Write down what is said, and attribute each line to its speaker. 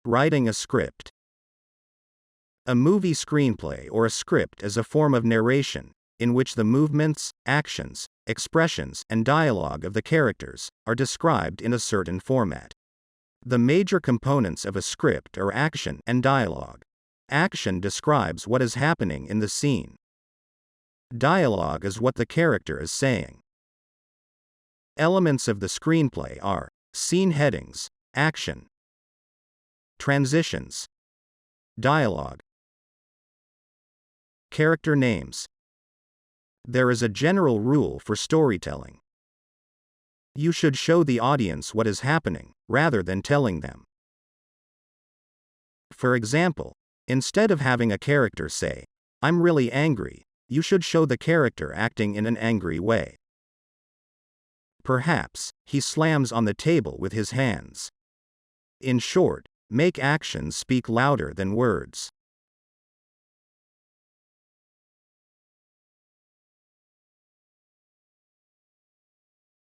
Speaker 1: Writing a script. A movie screenplay or a script is a form of narration, in which the movements, actions, expressions, and dialogue of the characters are described in a certain format. The major components of a script are action and dialogue. Action describes what is happening in the scene. Dialogue is what the character is saying. Elements of the screenplay are scene headings, action, transitions, dialogue, character names. There is a general rule for storytelling. You should show the audience what is happening, rather than telling them. For example, instead of having a character say, "I'm really angry," you should show the character acting in an angry way. Perhaps, he slams on the table with his hands. In short, make actions speak louder than words.